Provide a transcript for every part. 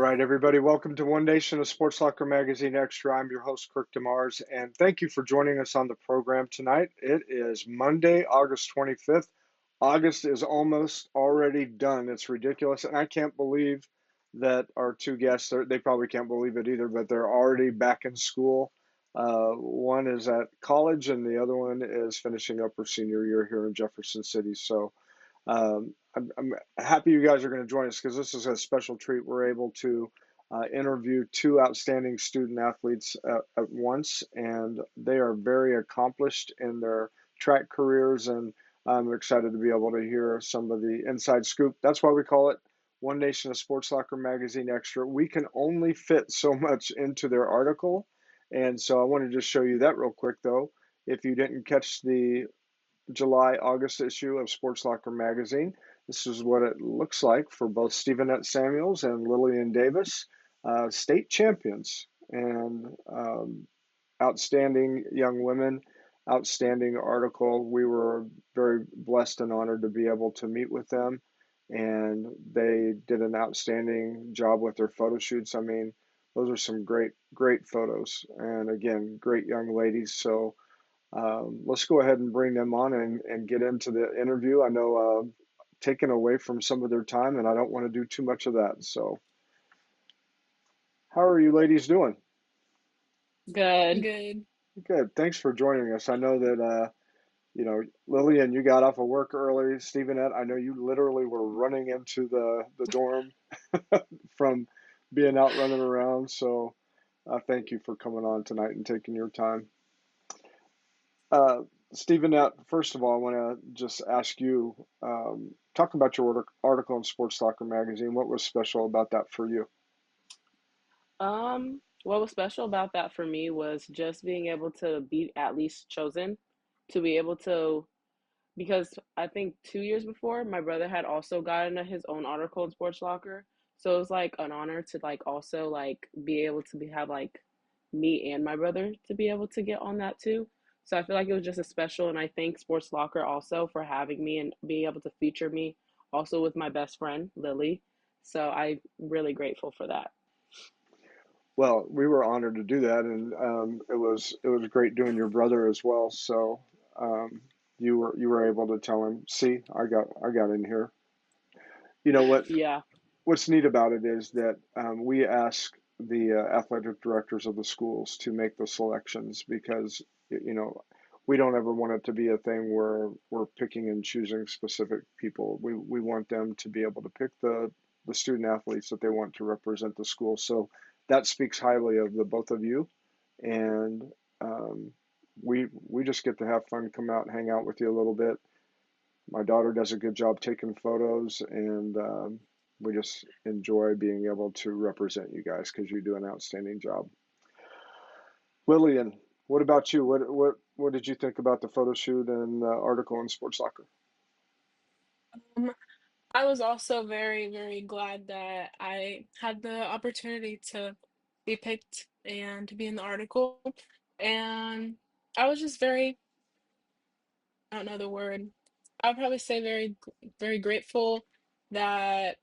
right, everybody, welcome to One Nation of Sports Locker Magazine Extra. I'm your host, Kirk DeMars, and thank you for joining us on the program tonight. It is Monday, August 25th. August is almost already done. It's ridiculous, and I can't believe that our two guests, they probably can't believe it either, but they're already back in school. One is at college, and the other one is finishing up her senior year here in Jefferson City. So, I'm happy you guys are going to join us because this is a special treat. We're able to interview two outstanding student athletes at once, and they are very accomplished in their track careers. And I'm excited to be able to hear some of the inside scoop. That's why we call it One Nation of Sports Locker Magazine Extra. We can only fit so much into their article. And so I want to just show you that real quick, though. If you didn't catch the July-August issue of Sports Locker magazine. This is what it looks like for both Stevenette Samuels and Lillian Davis, state champions and outstanding young women. Outstanding article. We were very blessed and honored to be able to meet with them, and they did an outstanding job with their photo shoots. I mean, those are some great photos, and again, great young ladies. So let's go ahead and bring them on and get into the interview. I know taken away from some of their time, and I don't want to do too much of that. So, how are you ladies doing? Good. Good. Good. Thanks for joining us. I know that Lillian, you got off of work early. Stevenette, I know you literally were running into the dorm from being out running around. So, thank you for coming on tonight and taking your time. Uh, Stevenette, first of all, I want to just ask you, talk about your article in Sports Soccer Magazine. What was special about that for you? What was special about that for me was just being able to be at least chosen to be able to, because I think 2 years before, my brother had also gotten his own article in Sports Locker. So it was like an honor to like also like be able to have like me and my brother to be able to get on that too. So I feel like it was just a special, and I thank Sports Locker also for having me and being able to feature me also with my best friend, Lily. So I'm really grateful for that. Well, we were honored to do that, and it was great doing your brother as well. So um, you were able to tell him, see, I got in here. You know Yeah. what's neat about it is that we ask the athletic directors of the schools to make the selections because you know we don't ever want it to be a thing where we're picking and choosing specific people. We want them to be able to pick the student athletes that they want to represent the school. So that speaks highly of the both of you, and we just get to have fun, come out, hang out with you a little bit. My daughter does a good job taking photos, and we just enjoy being able to represent you guys because you do an outstanding job. Lillian, what about you? What did you think about the photo shoot and article in Sports Soccer? Um, I was also very, very glad that I had the opportunity to be picked and to be in the article. And I was just very, I don't know the word. I'll probably say very grateful that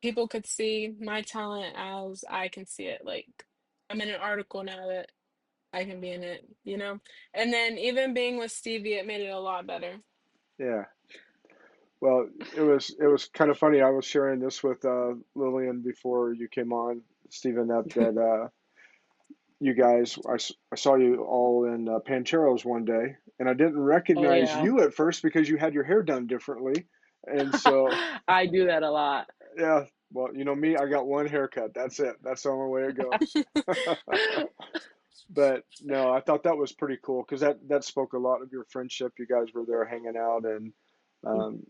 people could see my talent as I can see it. Like I'm in an article now that I can be in it, you know? And then even being with Stevie, it made it a lot better. Yeah. Well, it was kind of funny. I was sharing this with Lillian before you came on, Stephen, that you guys, I saw you all in Pancheros one day, and I didn't Oh recognize yeah. you at first because you had your hair done differently. And so, I do that a lot. yeah, well, you know me, I got one haircut. That's it. That's the only way it goes. But no, I thought that was pretty cool because that spoke a lot of your friendship. You guys were there hanging out and um,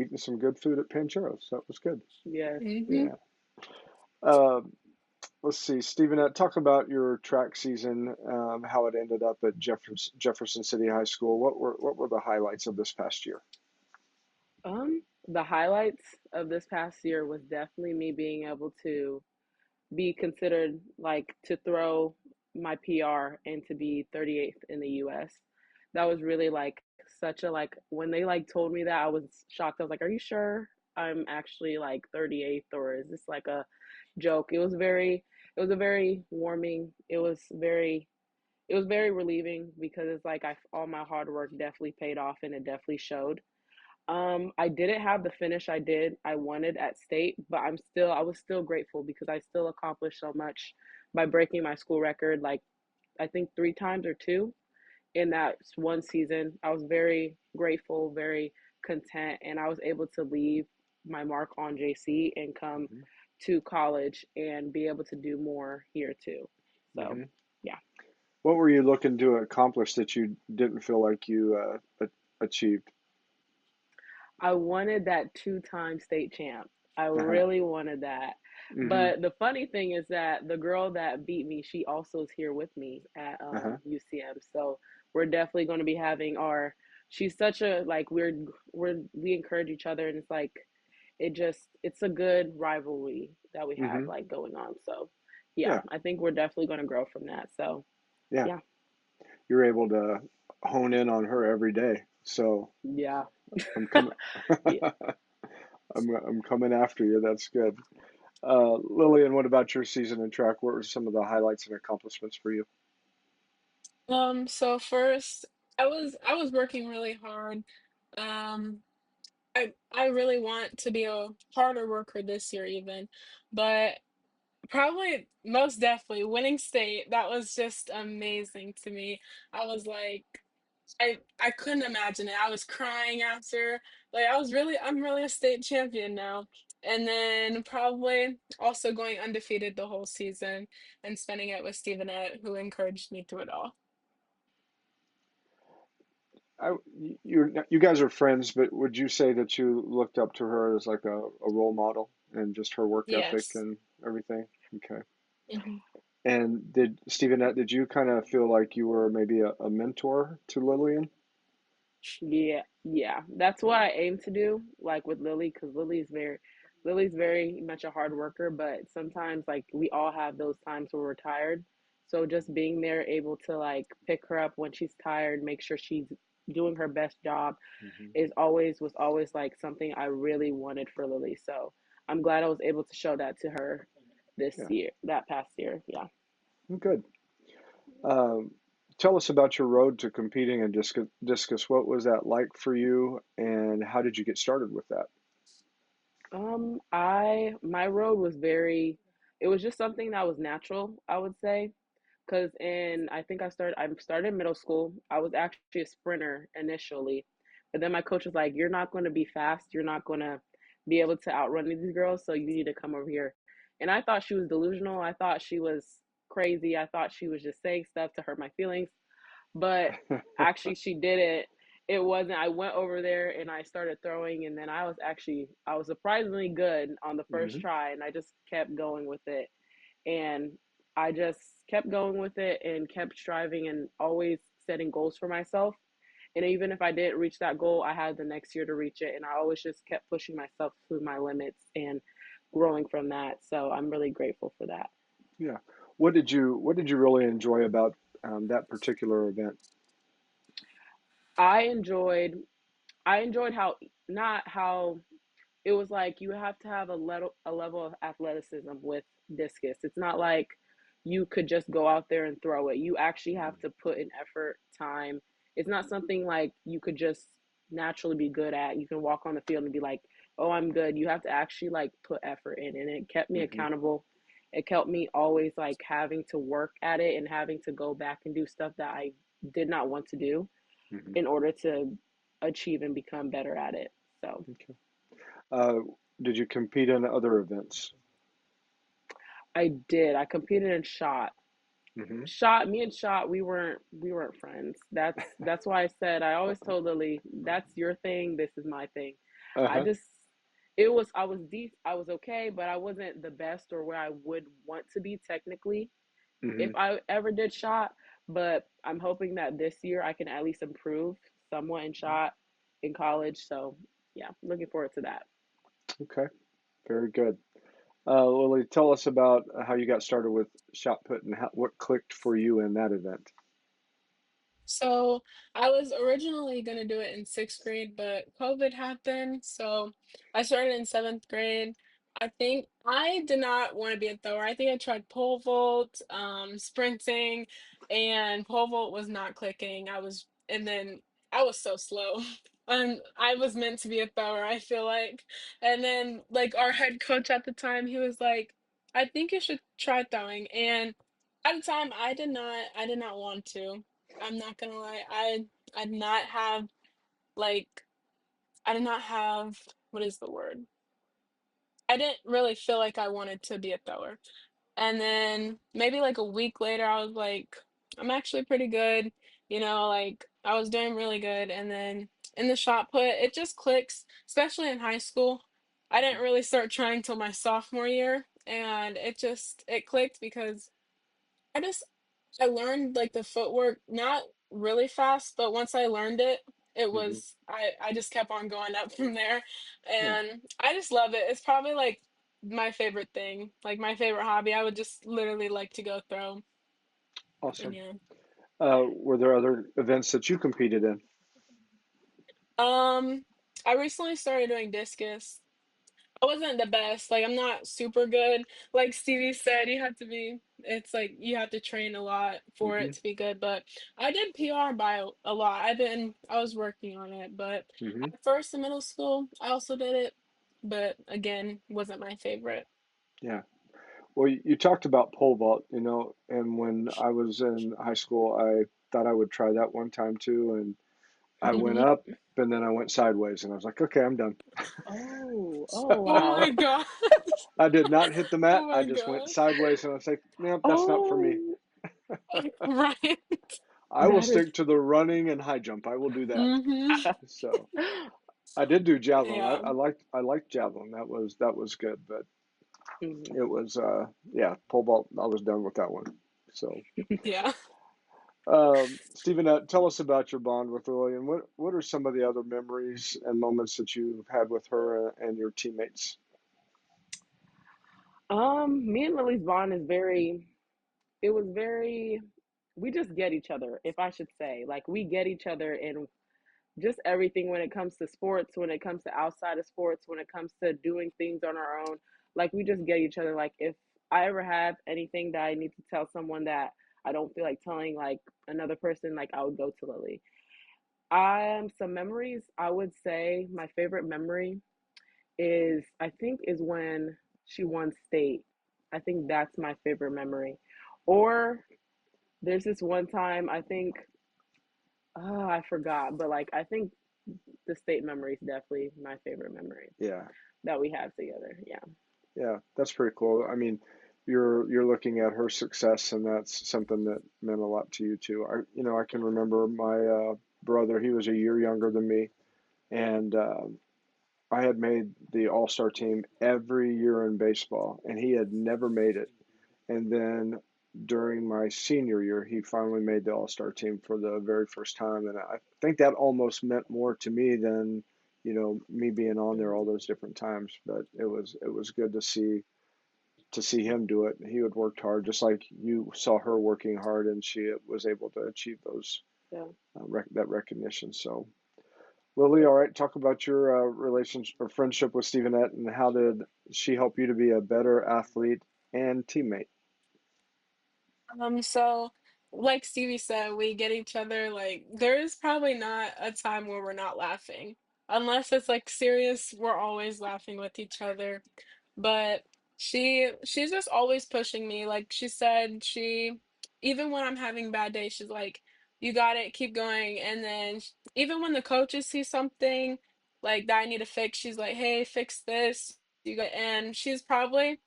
eating some good food at Pancheros. That was good. Yes. Hmm. Yeah. Um, let's see, Stephen, talk about your track season, how it ended up at Jefferson City High School. What were the highlights of this past year? The highlights of this past year was definitely me being able to be considered like to throw my PR and to be 38th in the US. That was really like such a like when they like told me that I was shocked. I was like, "Are you sure I'm actually like 38th or is this like a joke. It was a very warming. It was very relieving because it's like all my hard work definitely paid off and it definitely showed. I didn't have the finish I wanted at state, but I was still grateful because I still accomplished so much by breaking my school record like I think 3 times or two in that one season. I was very grateful, very content, and I was able to leave my mark on JC and come Hmm. to college and be able to do more here too. So, Hmm. yeah. What were you looking to accomplish that you didn't feel like you achieved? I wanted that 2 time state champ. I Uh-huh. really wanted that. Hmm. But the funny thing is that the girl that beat me, she also is here with me at Uh-huh. UCM. So we're definitely going to be having our. She's such a like we encourage each other, and it's like it's a good rivalry that we have Hmm. like going on. So yeah, Yeah. I think we're definitely going to grow from that. So Yeah. yeah, You're able to hone in on her every day. So yeah, I'm coming. yeah. I'm coming after you. That's good. Lillian, what about your season in track? What were some of the highlights and accomplishments for you? So first, I was working really hard. Um, I really want to be a harder worker this year even, but probably most definitely winning state, that was just amazing to me. I was like I couldn't imagine it. I was crying after. Like I'm really a state champion now. And then probably also going undefeated the whole season and spending it with Stevenette, who encouraged me through it all. I, you guys are friends, but would you say that you looked up to her as like a role model and just her work ethic Yes. and everything? Okay. Mhm. And did Stevenette, did you kind of feel like you were maybe a mentor to Lillian? Yeah, yeah. That's what I aim to do, like with Lily, because Lily's very much a hard worker, but sometimes like we all have those times where we're tired. So just being there, able to like pick her up when she's tired, make sure she's doing her best job Hmm. was always like something I really wanted for Lily. So I'm glad I was able to show that to her Yeah, that past year. Yeah. good. Um, Tell us about your road to competing in discus. What was that like for you, and how did you get started with that? My road was it was just something that was natural, I would say. Because I started middle school. I was actually a sprinter initially, but then my coach was like, "You're not going to be fast. You're not going to be able to outrun these girls. So you need to come over here." And I thought she was delusional. I thought she was crazy. I thought she was just saying stuff to hurt my feelings. But actually, she did it. It wasn't. I went over there and I started throwing, and then I was surprisingly good on the first Hmm. try, and I just kept going with it and I just kept going with it and kept striving and always setting goals for myself. And even if I didn't reach that goal, I had the next year to reach it. And I always just kept pushing myself to my limits and growing from that. So I'm really grateful for that. Yeah. What did you really enjoy about that particular event? I enjoyed I enjoyed how not how it was like you have to have a level of athleticism with discus. It's not like you could just go out there and throw it. You actually have to put in effort, time. It's not something like you could just naturally be good at. You can walk on the field and be like, "Oh, I'm good." You have to actually like put effort in, and it kept me Hmm. accountable. It kept me always like having to work at it and having to go back and do stuff that I did not want to do Hmm. in order to achieve and become better at it. So Okay. Uh, did you compete in other events? I did. I competed in shot. Hmm. Me and Shot, we weren't friends. That's why I said I always told Lily, that's your thing, this is my thing. I Uh-huh. just I was okay, but I wasn't the best or where I would want to be technically if Hmm. I ever did Shot. But I'm hoping that this year I can at least improve somewhat in Shot in college. So yeah, looking forward to that. Okay. Very good. Lily, tell us about how you got started with shot put and what clicked for you in that event. So I was originally gonna do it in sixth grade, but COVID happened, so I started in seventh grade. I think I did not want to be a thrower. I think I tried pole vault, sprinting, and pole vault was not clicking. And then I was so slow. I was meant to be a thrower, I feel like. And then, like, our head coach at the time, he was like, I think you should try throwing. And at the time, I did not want to. I'm not gonna lie. I did not have, like, I did not have, what is the word? I didn't really feel like I wanted to be a thrower. And then maybe like a week later, I was like, I'm actually pretty good. Like I was doing really good. And then in the shot put, it just clicks, especially in high school. I didn't really start trying till my sophomore year. And it clicked because I just I learned like the footwork not really fast, but once I learned it, Hmm. I just kept on going up from there. Yeah, And I just love it. It's probably like my favorite thing, like my favorite hobby. I would just literally like to go throw. And awesome. yeah. Were there other events that you competed in? Um I recently started doing discus. I wasn't the best. Like I'm not super good. Like Stevie said, it's like you have to train a lot for Hmm. it to be good. But I did PR by a lot. I was working on it. But Hmm. at first in middle school, I also did it. But again, wasn't my favorite. Yeah. Well, you talked about pole vault, and when I was in high school, I thought I would try that one time too, and I went Hmm. up and then I went sideways, and I was like, okay, I'm done. Oh, oh So Oh wow. my god. I did not hit the mat. Oh I my just went gosh. sideways, and I was like, no, that's not for me. Oh, Right. I will that is stick to the running and high jump. I will do that. Hmm. So I did do javelin. Yeah. I liked javelin. That was good, but Mhm. it was yeah, pole vault. I was done with that one. So Yeah. Stephen, tell us about your bond with Lillian. What are some of the other memories and moments that you've had with her and your teammates? Me and Lily's bond is it was very, we just get each other, if I should say. Like, we get each other in just everything when it comes to sports, when it comes to outside of sports, when it comes to doing things on our own. Like, we just get each other. Like, if I ever have anything that I need to tell someone that I don't feel like telling, like, another person, like, I would go to Lily. Some memories, I would say my favorite memory I think is when she won state. I think that's my favorite memory. Or there's this one time I think, oh, I forgot, but like I think the state memory is definitely my favorite memory Yeah, that we have together. Yeah. yeah, that's pretty cool. I mean, you're looking at her success, and that's something that meant a lot to you too. I can remember my brother. He was a year younger than me, and I had made the All-Star team every year in baseball, and he had never made it. And then during my senior year, he finally made the All-Star team for the very first time. And I think that almost meant more to me than, me being on there all Mhm. those different times. But it was good to see him do it. He had worked hard, just like you saw her working hard, and she was able to achieve those Yeah. that recognition. So, Lily, all right, talk about your relationship or friendship with Stevenette, and how did she help you to be a better athlete and teammate? So like Stevie said, we get each other like there is probably not a time where we're not laughing. Unless it's like serious, we're always laughing with each other. But she's just always pushing me. Like she said, she even when I'm having bad days, she's like, "You got it, keep going." And then even when the coaches see something like that I need to fix, she's like, "Hey, fix this." You got, and she's probably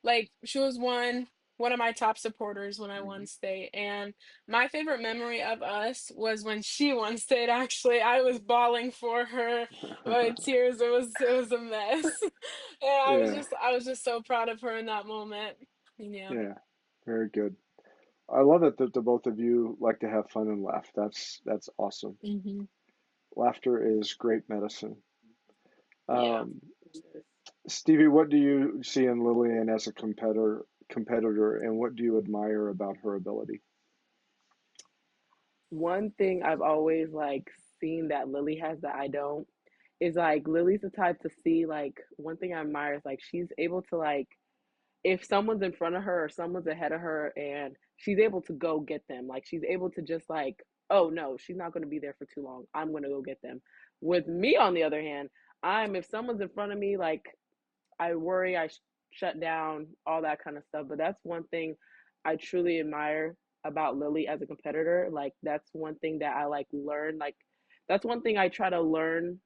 like she was one of my top supporters when I won Mhm. state. And my favorite memory of us was when she won state actually. I was bawling for her, my tears, it was a mess. And Yeah, I was just so proud of her in that moment. Yeah. yeah, very good. I love it that the both of you like to have fun and laugh. That's awesome. Hmm. Laughter is great medicine. Yeah. Um, Stevie, what do you see in Lillian as a competitor, and what do you admire about her ability? One thing I've always like seen that Lily has that I don't is like Lily's the type to see, like, one thing I admire is like she's able to, like, if someone's in front of her or someone's ahead of her, and she's able to go get them. Like, she's able to just like, oh no, she's not going to be there for too long. I'm going to go get them. With me, on the other hand, if someone's in front of me, like, I worry, shut down, all that kind of stuff. But that's one thing I truly admire about Lily as a competitor. Like, that's one thing that I like learn. Like, that's one thing I try to learn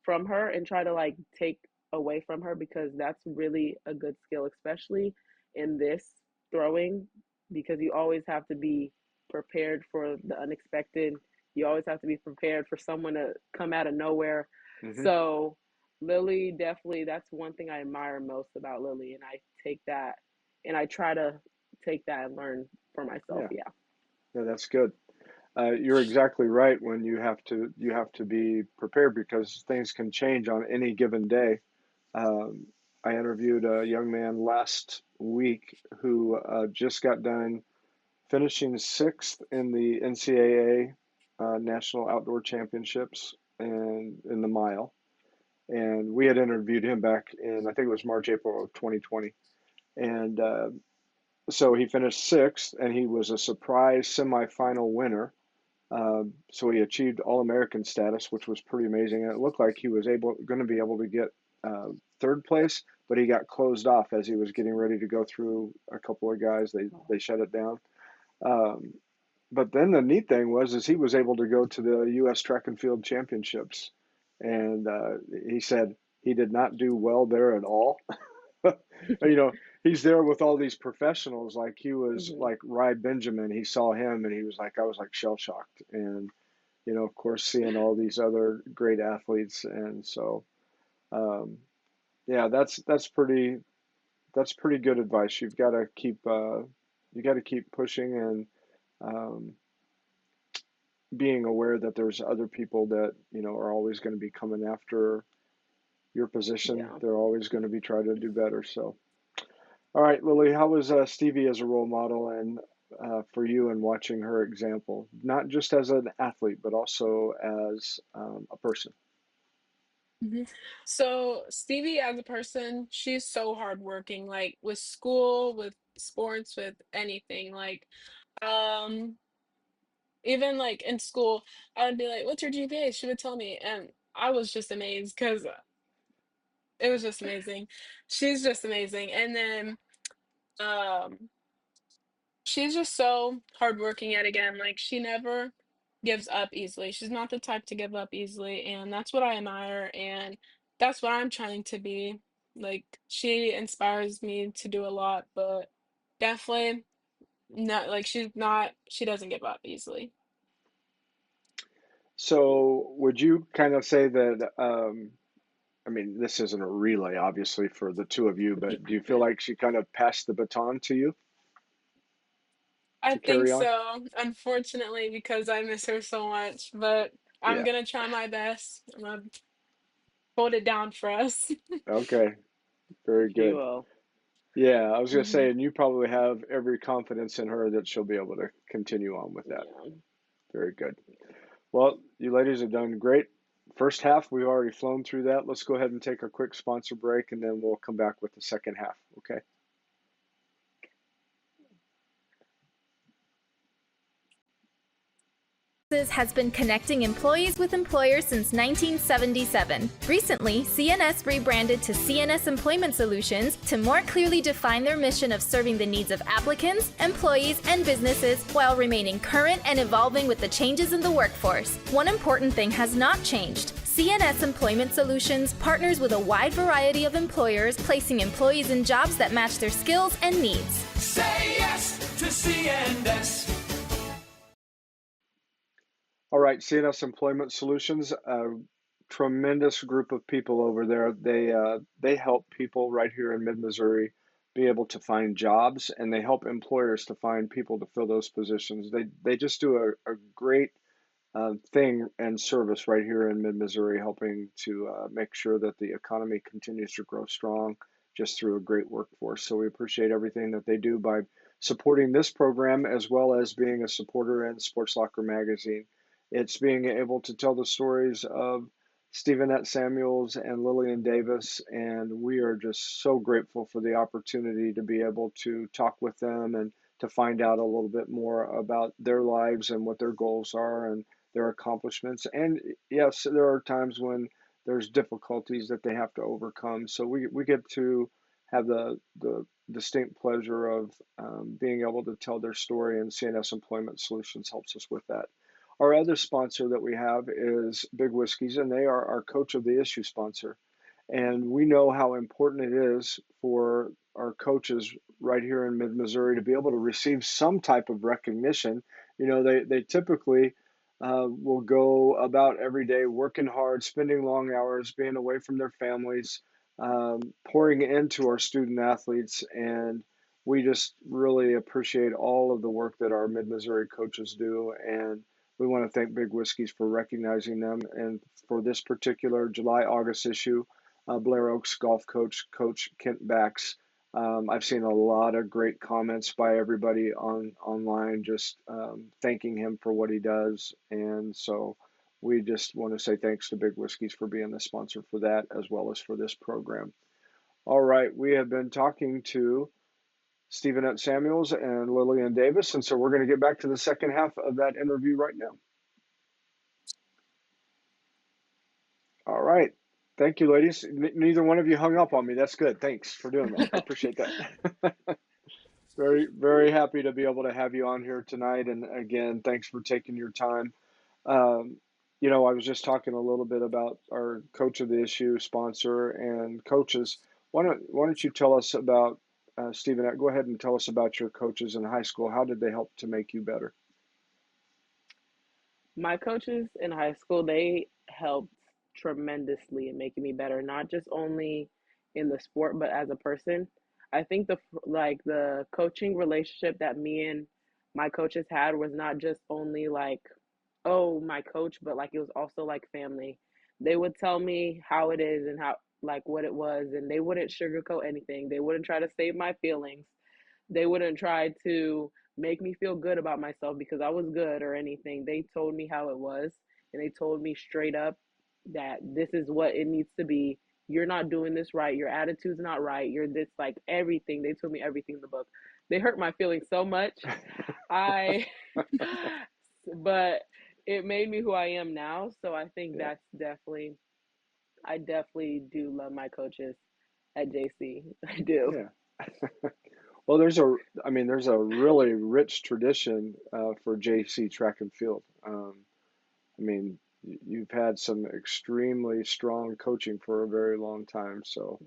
from her and try to like take away from her, because that's really a good skill, especially in this throwing, because you always have to be prepared for the unexpected. You always have to be prepared for someone to come out of nowhere. Hmm. So Lily, definitely, that's one thing I admire most about Lily, and I take that and I try to take that and learn for myself. Yeah, Yeah. yeah, that's good. You're exactly right when you have to be prepared because things can change on any given day. Um, I interviewed a young man last week who just got done finishing sixth in the NCAA National Outdoor Championships and in the mile. And we had interviewed him back in, I think it was March, April of 2020. And so he finished sixth, and he was a surprise semifinal winner. So he achieved All-American status, which was pretty amazing. And it looked like he was going to be able to get third place, but he got closed off as he was getting ready to go through a couple of guys. They shut it down. Um, but then the neat thing was is he was able to go to the U.S. Track and Field Championships, and he said he did not do well there at all. You know, he's there with all these professionals. Like he was Hmm. like Ry Benjamin. He saw him and he was like, I was like shell shocked. And of course, seeing all these other great athletes, and so um, yeah, that's pretty good advice. You got to keep pushing and um, being aware that there's other people that are always going to be coming after your position. Yeah. They're always going to be trying to do better. So, all right, Lily, how was Stevie as a role model and for you and watching her example, not just as an athlete, but also as a person? Mhm. So Stevie as a person, she's so hardworking, like with school, with sports, with anything. Like, um, even like in school, I would be like, "What's your GPA?" She would tell me, and I was just amazed because it was just amazing. She's just amazing. And then um she's just so hardworking yet again. Like she never gives up easily. She's not the type to give up easily, and that's what I admire, and that's what I'm trying to be. Like she inspires me to do a lot, but definitely not like she doesn't give up easily. So, would you kind of say that? I mean, this isn't a relay, obviously, for the two of you, but do you feel like she kind of passed the baton to you I to think carry on? so, unfortunately, because I miss her so much, but I'm Yeah. gonna try my best. I'm gonna hold it down for us. Okay. Very She good. will. Yeah, I was gonna Mhm. say, and you probably have every confidence in her that she'll be able to continue on with that. Yeah. Very good. Well, you ladies have done great. First half, we've already flown through that. Let's go ahead and take a quick sponsor break, and then we'll come back with the second half. Okay. Has been connecting employees with employers since 1977. Recently, CNS rebranded to CNS Employment Solutions to more clearly define their mission of serving the needs of applicants, employees, and businesses while remaining current and evolving with the changes in the workforce. One important thing has not changed. CNS Employment Solutions partners with a wide variety of employers, placing employees in jobs that match their skills and needs. Say yes to CNS. All right, CNS Employment Solutions, a tremendous group of people over there. They help people right here in mid-Missouri be able to find jobs, and they help employers to find people to fill those positions. They just do a great thing and service right here in mid-Missouri, helping to make sure that the economy continues to grow strong just through a great workforce. So we appreciate everything that they do by supporting this program as well as being a supporter in Sports Locker Magazine. It's being able to tell the stories of Stevenette Samuels and Lillian Davis, and we are just so grateful for the opportunity to be able to talk with them and to find out a little bit more about their lives and what their goals are and their accomplishments. And yes, there are times when there's difficulties that they have to overcome. So we get to have the distinct pleasure of being able to tell their story, and CNS Employment Solutions helps us with that. Our other sponsor that we have is Big Whiskeys, and they are our Coach of the Issue sponsor. And we know how important it is for our coaches right here in mid Missouri to be able to receive some type of recognition. You know, they typically will go about every day working hard, spending long hours, being away from their families, pouring into our student athletes. And we just really appreciate all of the work that our mid Missouri coaches do. And we want to thank Big Whiskeys for recognizing them. And for this particular July August issue, Blair Oaks golf coach, Coach Kent Bax. I've seen a lot of great comments by everybody online, just thanking him for what he does. And so we just want to say thanks to Big Whiskeys for being the sponsor for that, as well as for this program. All right, we have been talking to Stevenette Samuels and Lillian Davis, and so we're going to get back to the second half of that interview right now. All right. Thank you, ladies. Neither one of you hung up on me. That's good. Thanks for doing that. I appreciate that. Very, very happy to be able to have you on here tonight. And again, thanks for taking your time. Um, you know, I was just talking a little bit about our Coach of the Issue sponsor and coaches. Why don't you tell us about Stephen? Go ahead and tell us about your coaches in high school. How did they help to make you better? My coaches in high school, they helped tremendously in making me better, not just only in the sport, but as a person. I think the coaching relationship that me and my coaches had was not just only like, oh, my coach, but like it was also like family. They would tell me how it is and how like what it was, and they wouldn't sugarcoat anything. They wouldn't try to save my feelings. They wouldn't try to make me feel good about myself because I was good or anything. They told me how it was, and they told me straight up that this is what it needs to be. You're not doing this right. Your attitude's not right. You're this like everything. They told me everything in the book. They hurt my feelings so much. I but it made me who I am now. So I think Yeah, I definitely do love my coaches at JC. I do. yeah. Well, there's a really rich tradition for JC track and field. I mean, you've had some extremely strong coaching for a very long time. So,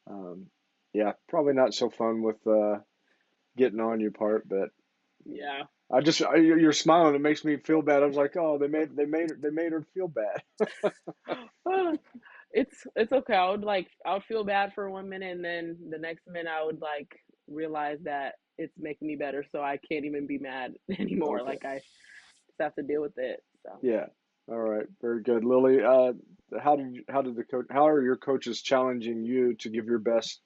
um, yeah, probably not so fun with getting on your part, but Yeah. you're smiling. It makes me feel bad. I was like, oh, they made her feel bad. It's okay. I would feel bad for 1 minute, and then the next minute I would like realize that it's making me better, so I can't even be mad anymore. Okay. Like I just have to deal with it. So Yeah. All right. Very good, Lily. How are your coaches challenging you to give your best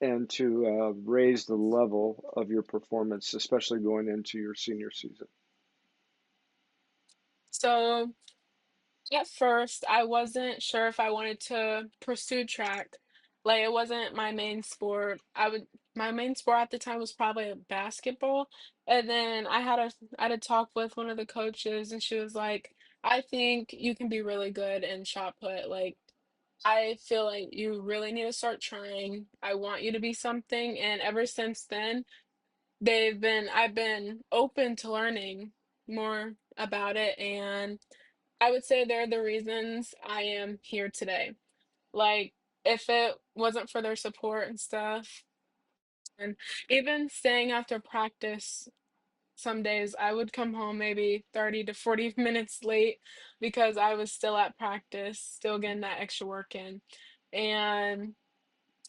and to raise the level of your performance, especially going into your senior season? So at first, I wasn't sure if I wanted to pursue track. Like it wasn't my main sport. My main sport at the time was probably basketball. And then I had a talk with one of the coaches and she was like, I think you can be really good in shot put. Like I feel like you really need to start trying. I want you to be something. And ever since then, I've been open to learning more about it, and I would say they're the reasons I am here today. Like, if it wasn't for their support and stuff, and even staying after practice, some days I would come home maybe 30 to 40 minutes late because I was still at practice, still getting that extra work in. And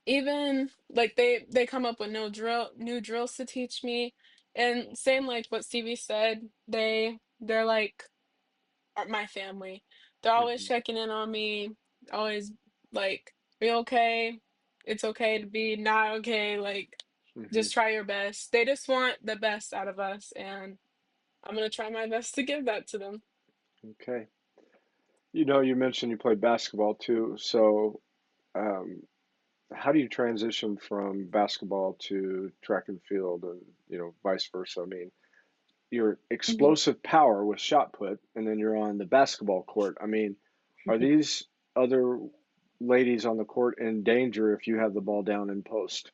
even like they come up with new drills to teach me. And same like what Stevie said, they're like are my family. They're always Hmm. checking in on me, always like, "Are you okay? It's okay to be not okay, like, Hmm. just try your best." They just want the best out of us, and I'm gonna try my best to give that to them. Okay. You mentioned you played basketball too. So, um, how do you transition from basketball to track and field and, vice versa? I mean, your Mhm. explosive power with shot put, and then you're on the basketball court. I mean, are these other ladies on the court in danger if you have the ball down in post?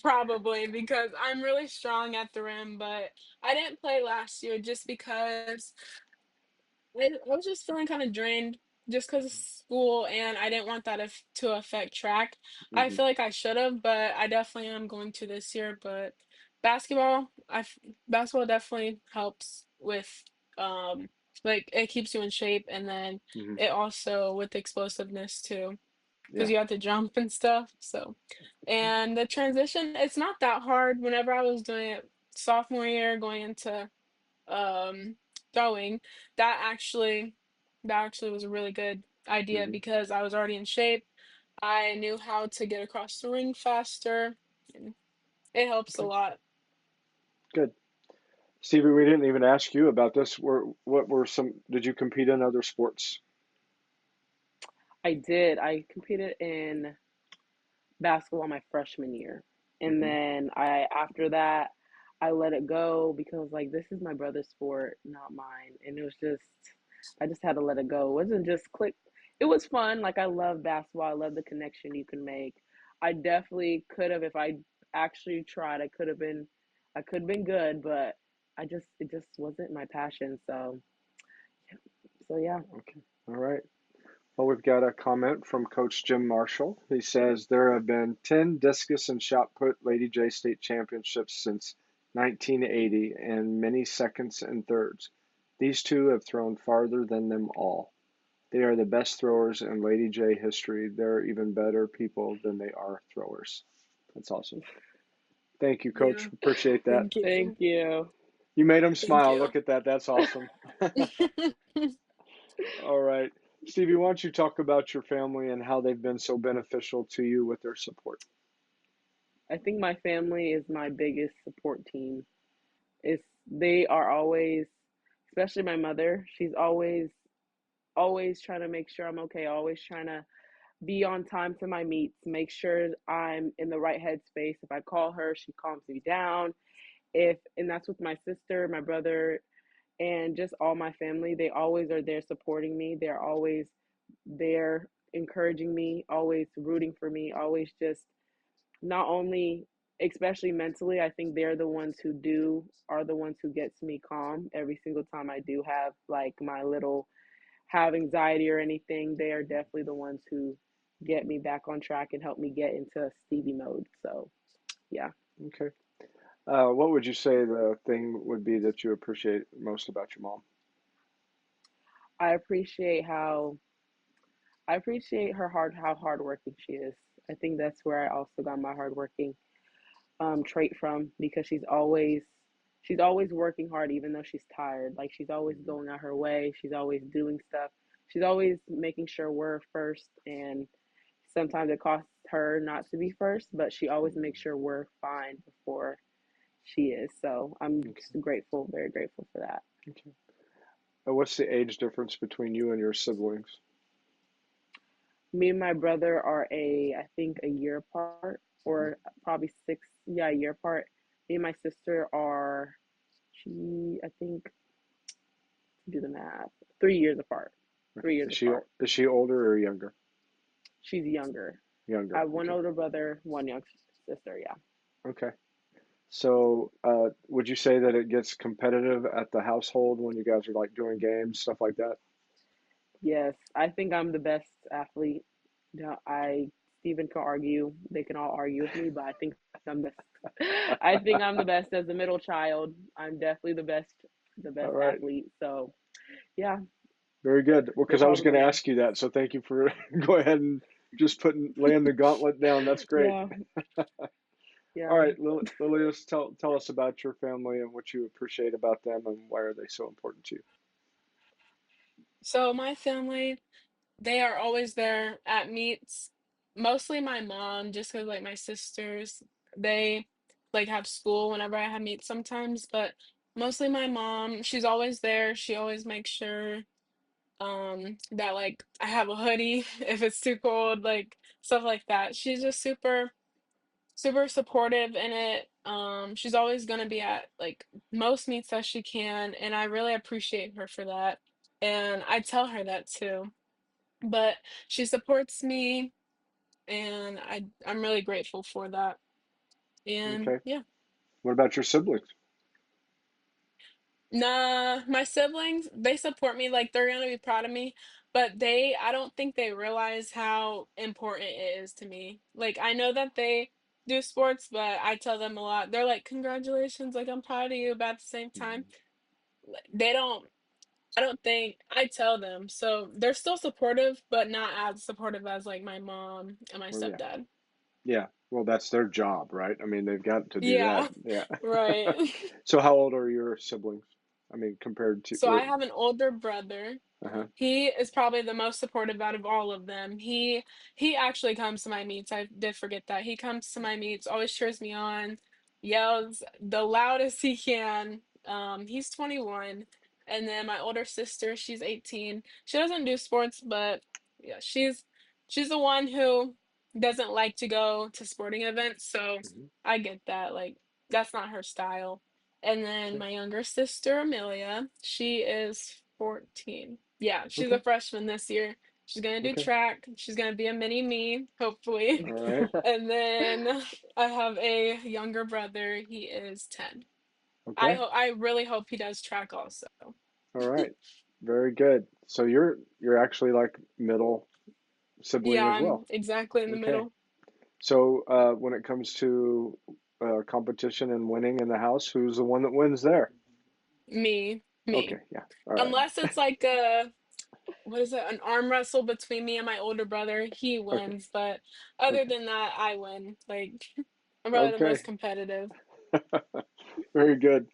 Probably because I'm really strong at the rim, but I didn't play last year just because I was just feeling kind of drained just because of school, and I didn't want that to affect track. I Hmm. feel like I should have, but I definitely am going to this year. But basketball, basketball definitely helps with like it keeps you in shape, and then Hmm. it also with explosiveness too, because Yeah. you have to jump and stuff. So, and the transition, it's not that hard. Whenever I was doing it sophomore year, going into um throwing, that actually that actually was a really good idea Hmm. because I was already in shape. I knew how to get across the ring faster, and it helps a Okay. lot. Good. Stevie, we didn't even ask you about this. Did you compete in other sports? I did. I competed in basketball my freshman year. And Hmm. then after that, I let it go because like this is my brother's sport, not mine. And it was just I just had to let it go. It wasn't just click. It was fun. Like I love basketball. I love the connection you can make. I definitely could have if I actually tried. I could have been good, but it just wasn't my passion. So yeah. Okay. All right. Well, we've got a comment from Coach Jim Marshall. He says there have been 10 discus and shot put Lady J state championships since 1980 and many seconds and thirds. These two have thrown farther than them all. They are the best throwers in Lady J history. They're even better people than they are throwers. That's awesome. Thank you, Coach. Yeah. Appreciate that. Thank you. Thank you. You made him Thank smile. you. Look at that. That's awesome. All right. Stevie, why don't you talk about your family and how they've been so beneficial to you with their support? I think my family is my biggest support team. It's they are always, especially my mother, she's always trying to make sure I'm okay, always trying to be on time to my meets, make sure I'm in the right headspace. If I call her, she calms me down. If and that's with my sister, my brother, and just all my family. They always are there supporting me. They're always there encouraging me, always rooting for me, always just not only especially mentally, I think they're the ones who do are the ones who gets me calm every single time I do have like my little have anxiety or anything. They are definitely the ones who get me back on track and help me get into Stevie mode. So yeah, Okay. What would you say the thing would be that you appreciate most about your mom? I appreciate I appreciate her how hardworking she is. I think that's where I also got my hardworking trait from because she's always working hard even though she's tired. Like she's always Hmm. going out her way. She's always doing stuff. She's always making sure we're first and sometimes it costs her not to be first, but she always makes sure we're fine before she is. So I'm Okay. grateful, very grateful for that. Okay. What's the age difference between you and your siblings? Me and my brother are I think a year apart Hmm. or probably six, yeah, a year apart. Me and my sister are I think do the math. 3 years apart. Okay. 3 years apart. Is she older or younger? She's younger. I Younger. have one Okay. older brother, one young sister. Yeah. Okay. So, would you say that it gets competitive at the household when you guys are like doing games, stuff like that? Yes, I think I'm the best athlete. Yeah, Stephen can argue. They can all argue with me, but I think I'm best. I think I'm the best as the middle child. I'm definitely the All best right. athlete. So yeah, Very good. Well, they because I was probably going to know. ask you that, so thank you for go ahead and just laying the gauntlet down. That's great. Yeah, All yeah. right, Lilius, tell us about your family and what you appreciate about them and why are they so important to you? So my family, they are always there at meets. Mostly my mom, just because like my sisters, they like have school whenever I have meets sometimes, but mostly my mom. She's always there. She always makes sure. that like I have a hoodie if it's too cold, like stuff like that. She's just super supportive in it. She's always gonna be at like most meets that she can, and I really appreciate her for that. And I tell her that too. But she supports me, and I'm really grateful for that. And Okay. yeah. What about your siblings? Nah, my siblings, they support me, like they're gonna be proud of me, but I don't think they realize how important it is to me. Like I know that they do sports, but I tell them a lot. They're like, "Congratulations, like I'm proud of you," but at the same time, Mhm. they don't I don't think I tell them. So they're still supportive, but not as supportive as like my mom and my Oh yeah. stepdad. Yeah. Well, that's their job, right? I mean, they've got to do that. Yeah, right. Yeah. So how old are your siblings? I mean, compared to So I what? have an older brother. Uh-huh. He is probably the most supportive out of all of them. He actually comes to my meets. I did forget that. He comes to my meets, always cheers me on, yells the loudest he can. He's 21. And then my older sister, she's 18. She doesn't do sports, but yeah, she's the one who doesn't like to go to sporting events, so Hmm. I get that. Like that's not her style. And then Okay. my younger sister, Amelia, she is 14. Yeah, she's a Okay. freshman this year. She's gonna do Okay. track. She's gonna be a mini me, hopefully. All right. And then I have a younger brother. He is 10. Okay. I really hope he does track also. All right. Very good. So you're actually like middle Yeah, sibling as I'm well. exactly in the Okay. middle. So when it comes to competition and winning in the house, who's the one that wins there? Me. Okay. Yeah. All right. Unless it's like a what is it, an arm wrestle between me and my older brother, he Okay. wins. But other Okay. than that, I win. Like I'm probably the Okay. most competitive. Very good.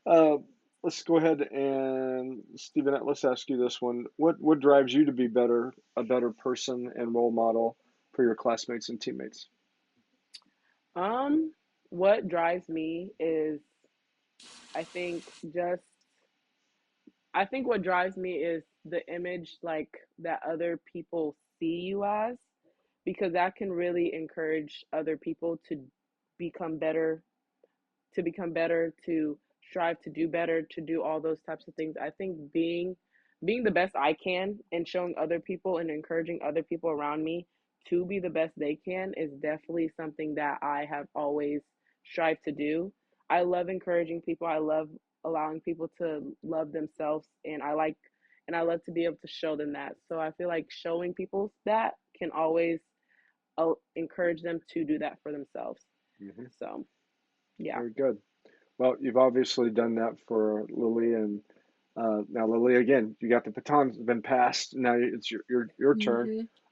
Uh, let's go ahead and Stevenette, let's ask you this one. What drives you to be a better person and role model for your classmates and teammates? Um, what drives me is I think just I think what drives me is the image like that other people see you as, because that can really encourage other people to become better, to strive to do better, to do all those types of things. I think being the best I can and showing other people and encouraging other people around me to be the best they can is definitely something that I have always strived to do. I love encouraging people. I love allowing people to love themselves, and I love to be able to show them that. So I feel like showing people that can always encourage them to do that for themselves. Hmm. So, yeah. Very good. Well, you've obviously done that for Lily, and now Lily, again, you got the baton's been passed. Now it's your turn.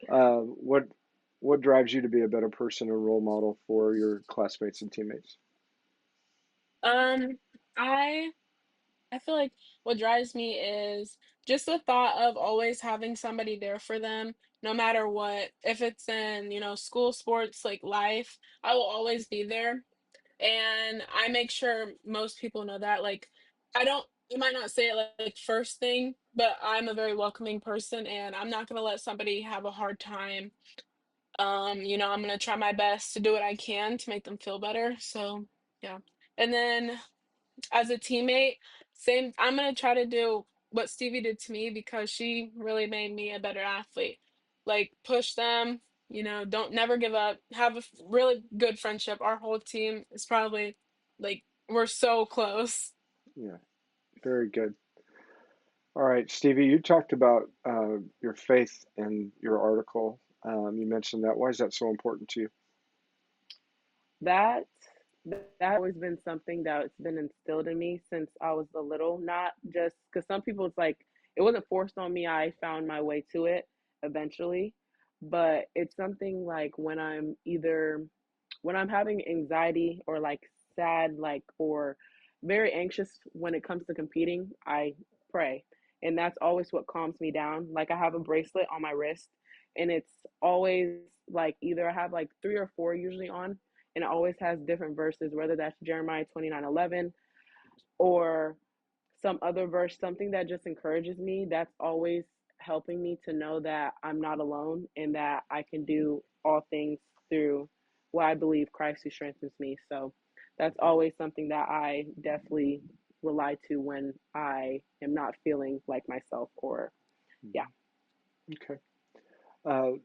Hmm. What drives you to be a better person and role model for your classmates and teammates? Um, I I feel like what drives me is just the thought of always having somebody there for them, no matter what. If it's in, school sports, like life, I will always be there. And I make sure most people know that. Like, I might not say it like first thing, but I'm a very welcoming person and I'm not going to let somebody have a hard time. I'm going to try my best to do what I can to make them feel better. So, yeah. And then as a teammate, same, I'm gonna try to do what Stevie did to me because she really made me a better athlete. Like push them, don't never give up. Have a really good friendship. Our whole team is probably like we're so close. Yeah, very good. All right, Stevie, you talked about your faith in your article. You mentioned that. Why is that so important to you? That that always been something that's been instilled in me since I was a little, not just because some people it's like it wasn't forced on me. I found my way to it eventually, but it's something like when I'm having anxiety or like sad, like or very anxious when it comes to competing, I pray. And that's always what calms me down. Like I have a bracelet on my wrist and it's always like either I have like three or four usually on, and it always has different verses, whether that's Jeremiah 29:11 or some other verse, something that just encourages me. That's always helping me to know that I'm not alone and that I can do all things through what I believe Christ who strengthens me. So that's always something that I definitely rely to when I am not feeling like myself or yeah. Okay. Uh,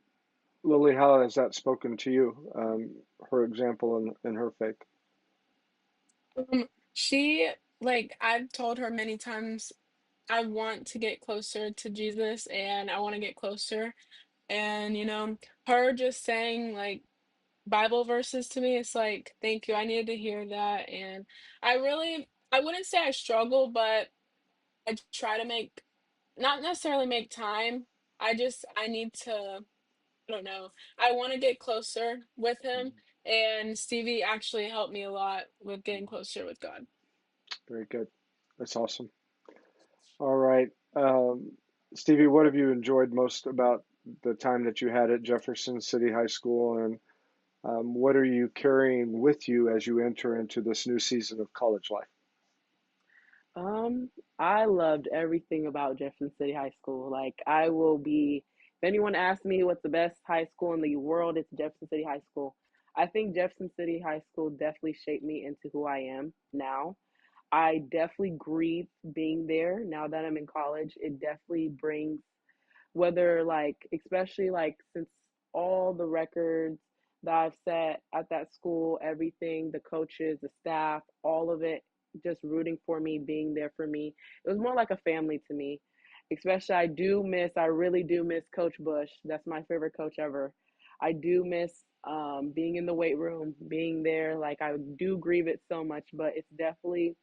Lily, how has that spoken to you? Her example in her faith. She, like, I've told her many times, I want to get closer to Jesus and I want to get closer. And, her just saying like Bible verses to me, it's like, thank you. I needed to hear that. And I wouldn't say I struggle, but I try to not necessarily make time. I need to, I don't know. I want to get closer with him. And Stevie actually helped me a lot with getting closer with God. Very good. That's awesome. All right. Stevie, what have you enjoyed most about the time that you had at Jefferson City High School, and what are you carrying with you as you enter into this new season of college life? Um, I loved everything about Jefferson City High School. Like, I will be, if anyone asks me what's the best high school in the world, it's Jefferson City High School. I think Jefferson City High School definitely shaped me into who I am now. I definitely grieve being there now that I'm in college. It definitely brings, whether like, especially like since all the records that I've set at that school, everything, the coaches, the staff, all of it, just rooting for me, being there for me. It was more like a family to me. Especially, I really do miss Coach Bush. That's my favorite coach ever. I do miss being in the weight room, being there. Like, I do grieve it so much, but it's definitely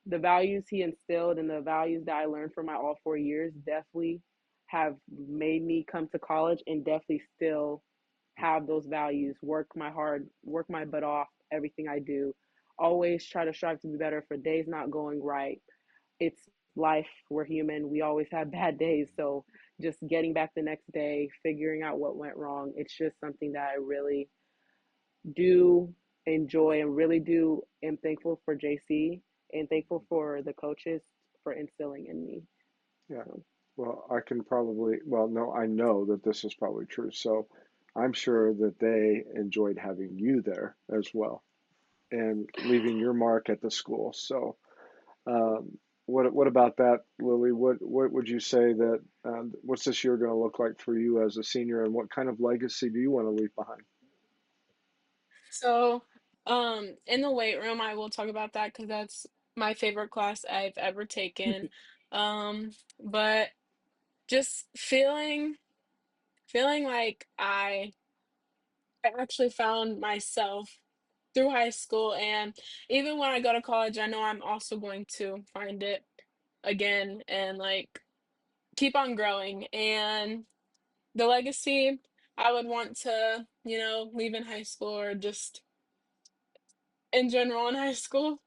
the values he instilled and the values that I learned from my all 4 years definitely have made me come to college and definitely still have those values. Work my butt off, everything I do. Always try to strive to be better for days not going right. It's life. We're human. We always have bad days. So just getting back the next day, figuring out what went wrong, it's just something that I really do enjoy and really do am thankful for JC and thankful for the coaches for instilling in me. Yeah. So Well, well, no, I know that this is probably true. So I'm sure that they enjoyed having you there as well and leaving your mark at the school. So, what about that, Lily? What would you say that what's this year going to look like for you as a senior, and what kind of legacy do you want to leave behind? So, in the weight room, I will talk about that because that's my favorite class I've ever taken. But just feeling like I actually found myself through high school, and even when I go to college, I know I'm also going to find it again and like keep on growing. And the legacy I would want to, leave in high school or just in general in high school.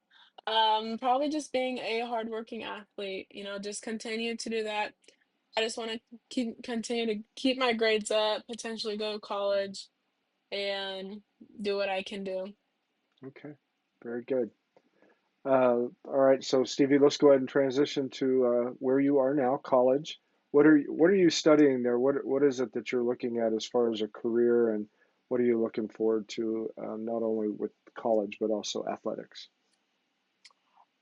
Probably just being a hardworking athlete, just continue to do that. I just want to continue to keep my grades up, potentially go to college and do what I can do. Okay, very good. All right, so Stevie, let's go ahead and transition to where you are now, college. What are you studying there? What is it that you're looking at as far as a career, and what are you looking forward to, not only with college but also athletics?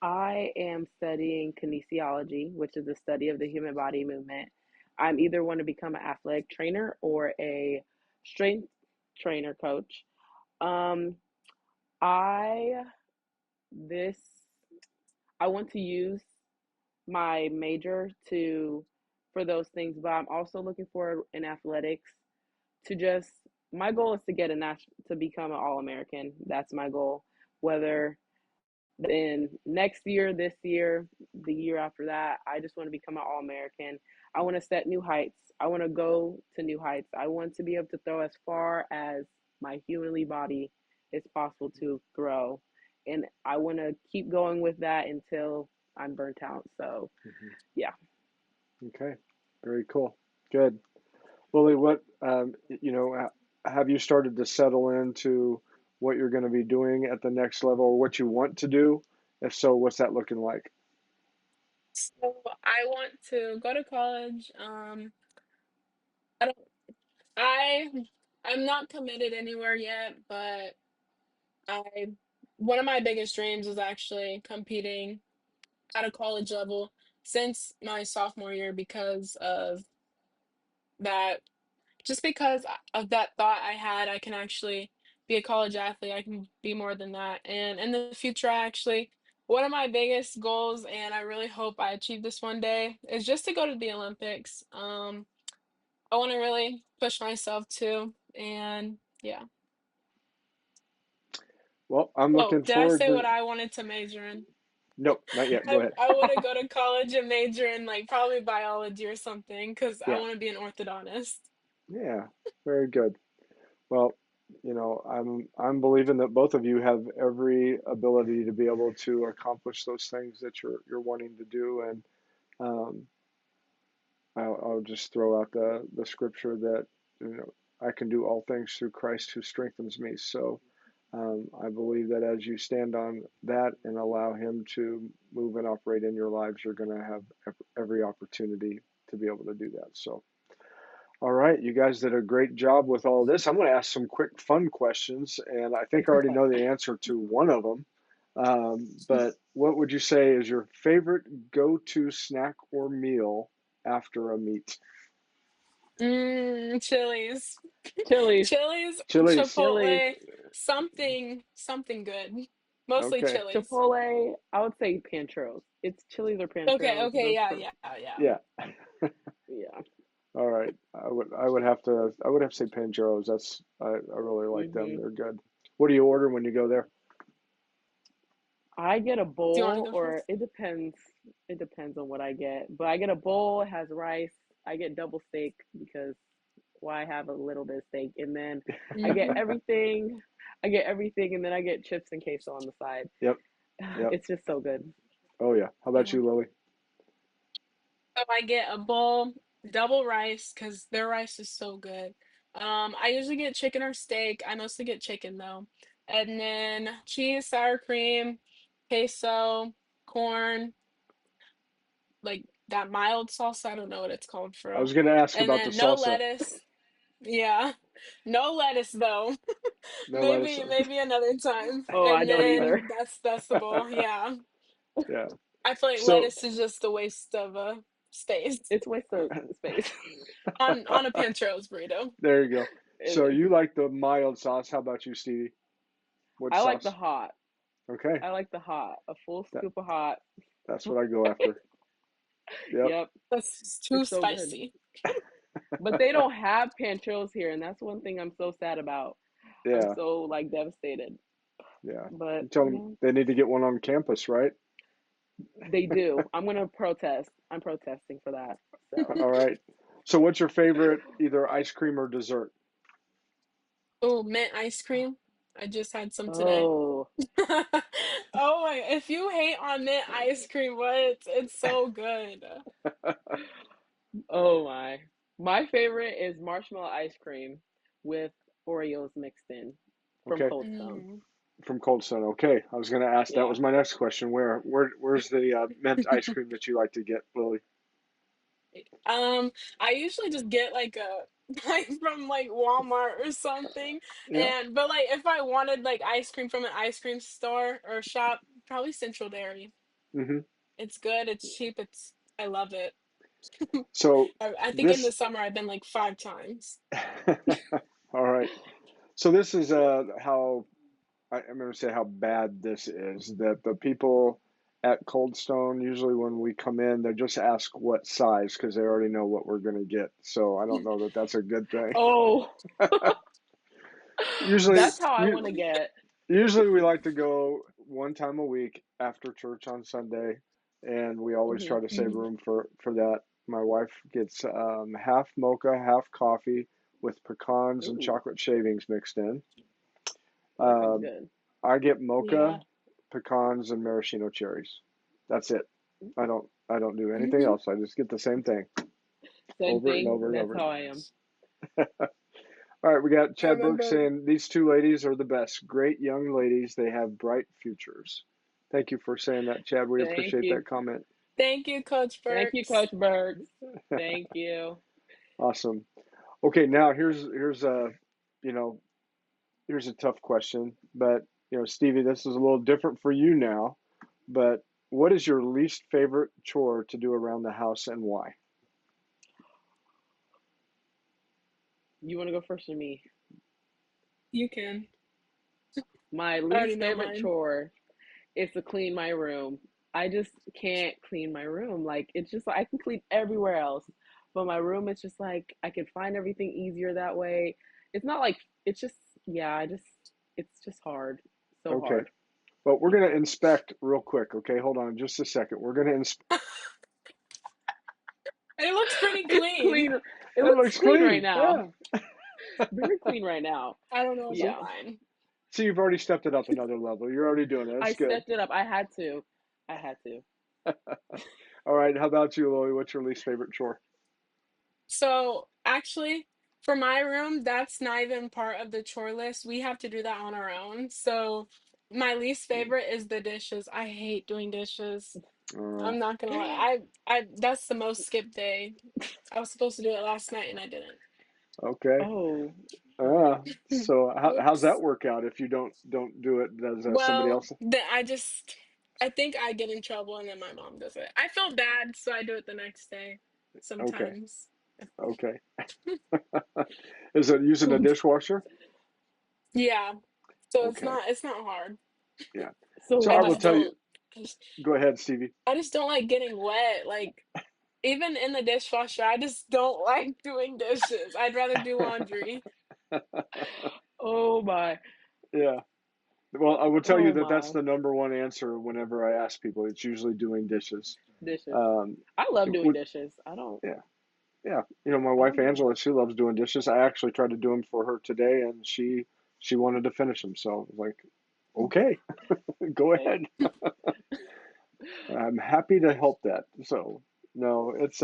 I am studying kinesiology, which is the study of the human body movement. I'm either want to become an athletic trainer or a strength trainer coach. Um, I this I want to use my major to for those things, but I'm also looking for in athletics to just my goal is to get a to become an All American. That's my goal. Whether in next year, this year, the year after that, I just want to become an All American. I want to set new heights. I want to go to new heights. I want to be able to throw as far as my humanly body is possible to throw. And I want to keep going with that until I'm burnt out. So, Hmm. yeah. Okay, very cool. Good. Lily, have you started to settle into what you're going to be doing at the next level, or what you want to do? If so, what's that looking like? So I want to go to college. I don't. I I'm not committed anywhere yet, but I one of my biggest dreams is actually competing at a college level since my sophomore year because of that. Just because of that thought I had, I can actually be a college athlete. I can be more than that. And in the future, I actually, one of my biggest goals, and I really hope I achieve this one day, is just to go to the Olympics. I want to really push myself too. And yeah. Well, I'm Oh, looking did I forward say to. what I wanted to major in? No, not yet. Go ahead. I want to go to college and major in like probably biology or something because I Yeah, want to be an orthodontist. yeah, very good. Well, I'm believing that both of you have every ability to be able to accomplish those things that you're wanting to do, and um, I'll just throw out the scripture that I can do all things through Christ who strengthens me. So I believe that as you stand on that and allow Him to move and operate in your lives, you're going to have every opportunity to be able to do that. So, all right, you guys did a great job with all this. I'm going to ask some quick fun questions, and I think I already know the answer to one of them. But what would you say is your favorite go-to snack or meal after a meet? Chili's. Chili's. Chili's, Chili's. Chili's. Chipotle, something good. Mostly Okay. Chili's. Chipotle. I would say Pantros. It's Chili's or Okay, Pantros. okay, yeah, yeah, yeah. Yeah. Yeah. All right. I would have to say Pangeros. I really like them. hmm They're good. What do you order when you go there? I get a Do you want to bowl, go or first? it depends. It depends on what I get. But I get a bowl. It has rice. I get double steak because why have a little bit of steak? And then I get Hmm. everything. I get everything, and then I get chips and queso on the side. Yep. Yep. It's just so good. Oh yeah. How about Yeah. you, Lily? So I get a bowl, double rice, because their rice is so good. I usually get chicken or steak. I mostly get chicken though. And then cheese, sour cream, queso, corn, like that mild sauce. I don't know what it's called for I was real. going to ask And about the then no salsa. lettuce. Yeah. No lettuce though. No lettuce. Maybe another time. Oh, I And don't either. then that's the bowl. Yeah. Yeah. I feel like So lettuce is just a waste of space It's waste of space. on a Pinterest burrito. there you go. It So is. you like the mild sauce. How about you, Stevie? What I like the sauce? hot. Okay. I like the hot. A full That scoop of hot. that's what I go after. Yep. Yep, That's too it's so good. spicy. But they don't have Pantros here, and that's one thing I'm so sad about. I'm Yeah. so like devastated. Yeah. But You tell them yeah, they need to get one on campus, right? they do. I'm gonna protest. I'm protesting for that. So, All right. So what's your favorite either ice cream or dessert? Oh, mint ice cream. I just had some today. oh, Oh my, if you hate on mint ice cream, what? It's so good. oh my. My favorite is marshmallow ice cream with Oreos mixed in from Okay. Cold Stone. Mm. From Cold Stone. Okay. I was going to ask. That Yeah. was my next question. Where's the mint ice cream that you like to get, Lily? Um, I usually just get like a like from like Walmart or something. Yeah. But like if I wanted like ice cream from an ice cream store or shop, probably Central Dairy. Hmm. It's good, it's cheap, I love it. So I think in the this. summer I've been like 5 times. All right. So this is how I'm going to say how bad this is. That the people at Cold Stone usually when we come in, they just ask what size because they already know what we're going to get. So I don't know that that's a good thing. Oh, Usually, that's how I want to get. usually we like to go one time a week after church on Sunday, and we always hmm try to save Mhm. room for that. My wife gets half mocha, half coffee with pecans and Ooh, chocolate shavings mixed in. that sounds Um, good. I get Yeah. mocha, pecans, and maraschino cherries. That's it. I don't do anything Mhm. else. I just get the same thing Same over and thing. over and That's over. how I am. All right, we got I Chad Burke remember. saying these two ladies are the best. Great young ladies. They have bright futures. Thank you for saying that, Chad. We Thank appreciate you. that comment. Thank you, Coach Thank you, Burks. Coach Burks. Thank you. Awesome. Okay, now here's a you know here's a tough question, but Stevie, this is a little different for you now. But what is your least favorite chore to do around the house and why? You want to go first or me? You can. My I already least know favorite mine. chore is to clean my room. I just can't clean my room. Like it's just like I can clean everywhere else, but my room is just like I can find everything easier that way. It's not like it's just yeah, I just it's just hard. So Okay. hard. Well, we're going to inspect real quick. Okay, hold on just a second. We're going to inspect. It looks pretty It's clean. clean. It It looks looks clean right clean. now. Yeah. Very clean right now. I don't know about Yeah. mine. So you've already stepped it up another level. You're already doing it. I That's good. stepped it up. I had to. I had to. All right. How about you, Lily? What's your least favorite chore? So actually, for my room, that's not even part of the chore list. We have to do that on our own. So my least favorite is the dishes. I hate doing dishes. Uh, I'm not gonna lie. I that's the most skipped day. I was supposed to do it last night and I didn't. okay. Oh, So how's that Whoops. work out if you don't do it? Does somebody Well, else? I think I get in trouble and then my mom does it. I feel bad, so I do it the next day Okay. sometimes. Okay. Is it using a dishwasher? Yeah. So Okay. it's not hard. Yeah. so So I I will just tell you. don't I just, Go ahead, Stevie. I just don't like getting wet. Like even in the dishwasher, I just don't like doing dishes. I'd rather do laundry. oh my. Yeah. Well, I will tell you Oh that that's my. the number one answer whenever I ask people. It's usually doing dishes. Dishes. Um, I love it doing would, dishes. yeah, yeah. My I wife don't know. Angela, she loves doing dishes. I actually tried to do them for her today, and she wanted to finish them. So I was like, okay, go Hey. ahead. I'm happy to help that. So no, it's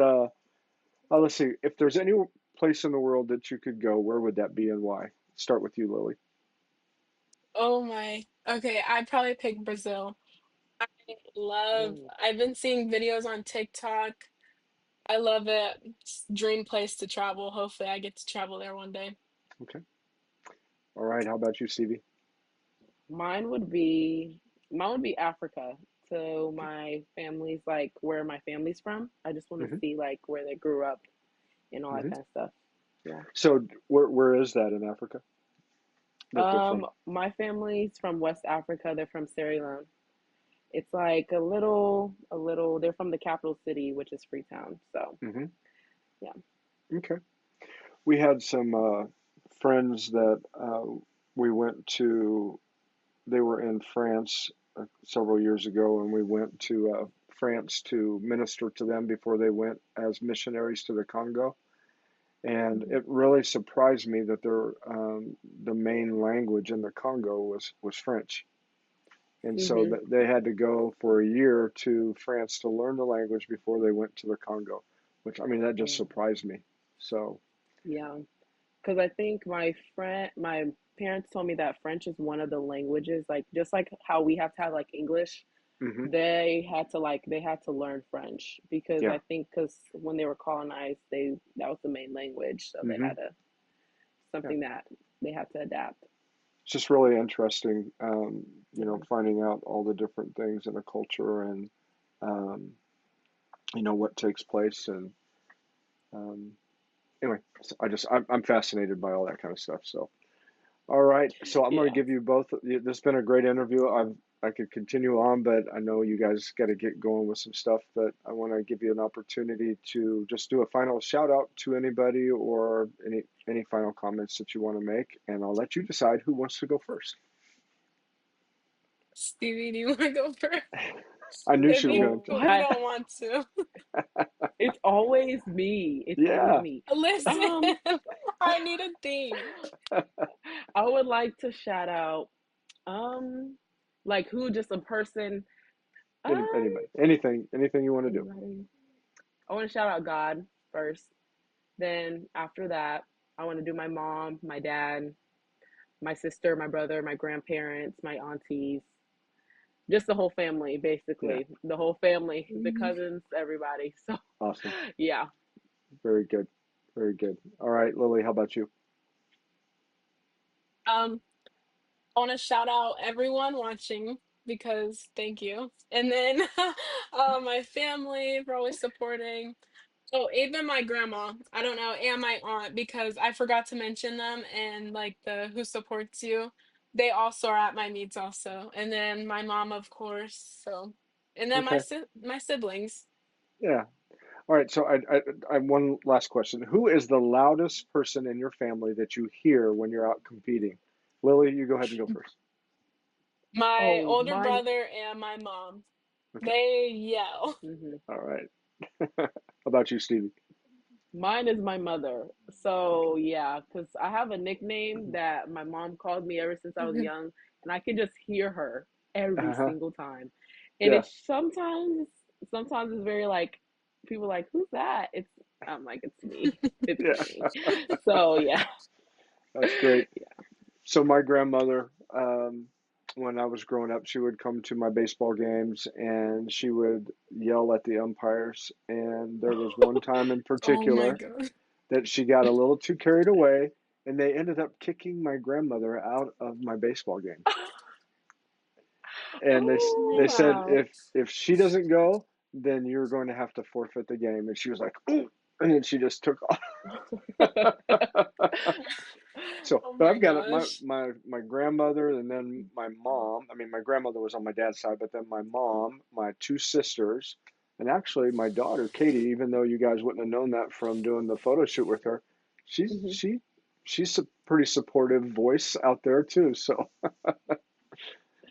let's see. If there's any place in the world that you could go, where would that be and why? Start with you, Lily. Oh my. Okay, I'd probably pick Brazil. I Oh. I've been seeing videos on TikTok. I love it. It's a dream place to travel. Hopefully I get to travel there one day. Okay. All right. How about you, Stevie? Mine would be mine would be Africa. So Okay. my family's like where my family's from. I just want to hmm see like where they grew up and all that hmm kind of stuff. Yeah. So where is that in Africa that they're from? My family's from West Africa. They're from Sierra Leone. It's like a little. They're from the capital city, which is Freetown. So hmm yeah. Okay. We had some friends that we went to. They were in France several years ago, and we went to France to minister to them before they went as missionaries to the Congo. And Mhm. it really surprised me that the main language in the Congo was French. And so Mhm. they had to go for a year to France to learn the language before they went to the Congo, which I mean that just Yeah. surprised me. So, Yeah. Because I think my parents told me that French is one of the languages, like just like how we have to have like English, hmm they had to learn French because yeah, I think because when they were colonized, they that was the main language, so they hmm had to yeah. something that they had to adapt. It's just really interesting, Yeah. finding out all the different things in a culture and um, what takes place. And um, anyway, so I'm fascinated by all that kind of stuff. So. All right, so I'm going to Yeah. give you both. This has been a great interview. I could continue on, but I know you guys got to get going with some stuff. But I want to give you an opportunity to just do a final shout out to anybody or any final comments that you want to make, and I'll let you decide who wants to go first. Stevie, do you want to go first? I knew If she was you going to. What? if you don't want to. It's always me. It's always Yeah. me. Listen, Um, I need a theme. I would like to shout out, um, like who, just a person. Anybody, anything you want to do. Anybody. I want to shout out God first. Then after that, I want to do my mom, my dad, my sister, my brother, my grandparents, my aunties, just the whole family, Yeah, basically. The whole family, the Mhm. cousins, everybody. So, awesome. yeah. Very good. Very good. All right, Lily, how about you? Um, I want to shout out everyone watching because thank you. And then my family for always supporting. Oh, even my grandma, I don't know, and my aunt because I forgot to mention them and like the who supports you. They also are at my meets also. And then my mom, of course. So, and then Okay. my siblings. Yeah. All right. So I one last question. Who is the loudest person in your family that you hear when you're out competing? Lily, you go ahead and go first. My Oh, older mine. brother and my mom. Okay. They yell. Hmm. All right. How about you, Stevie? Mine is my mother. So, Okay. yeah, because I have a nickname that my mom called me ever since I was young, and I can just hear her every Uh-huh. single time. And Yeah. it's sometimes it's very like, people are like, who's that? I'm like, it's me. It's Yeah. me. So, yeah. That's great. So my grandmother, when I was growing up, she would come to my baseball games and she would yell at the umpires. And there was one time in Oh my particular god. that she got a little too carried away, and they ended up kicking my grandmother out of my baseball game. And Oh my they Oh, said god. wow. if she doesn't go, then you're going to have to forfeit the game. And she was like, "Ooh," and then she just took off. So, Oh but my I've got it. gosh. My grandmother, and then my mom. I mean, my grandmother was on my dad's side, but then my mom, my two sisters, and actually my daughter Katie. Even though you guys wouldn't have known that from doing the photo shoot with her, she's Hmm. she she's a pretty supportive voice out there too. So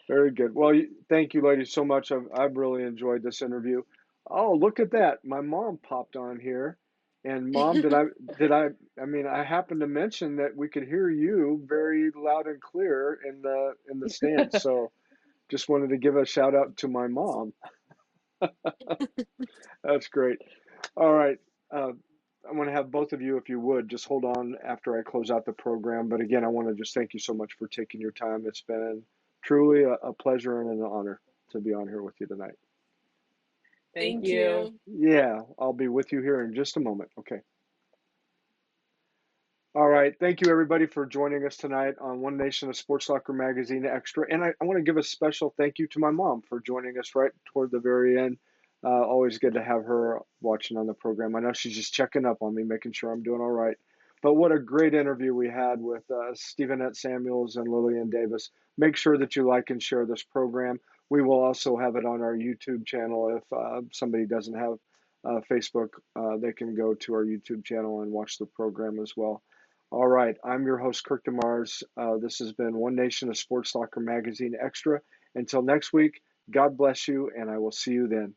very good. Well, thank you, ladies, so much. I've really enjoyed this interview. Oh, look at that! My mom popped on here, and mom, I mean, I happened to mention that we could hear you very loud and clear in the stands. So just wanted to give a shout out to my mom. That's great. All right. Uh, I want to have both of you, if you would, just hold on after I close out the program. But again, I want to just thank you so much for taking your time. It's been truly a pleasure and an honor to be on here with you tonight. Thank Thank you. you. Yeah, I'll be with you here in just a moment. Okay. All right. Thank you, everybody, for joining us tonight on One Nation of Sports Soccer Magazine Extra. And I want to give a special thank you to my mom for joining us right toward the very end. Always good to have her watching on the program. I know she's just checking up on me, making sure I'm doing all right. But what a great interview we had with Stevenette Samuels and Lillian Davis. Make sure that you like and share this program. We will also have it on our YouTube channel. If somebody doesn't have Facebook, they can go to our YouTube channel and watch the program as well. All right, I'm your host, Kirk DeMars. This has been One Nation of Sports Soccer Magazine Extra. Until next week, God bless you, and I will see you then.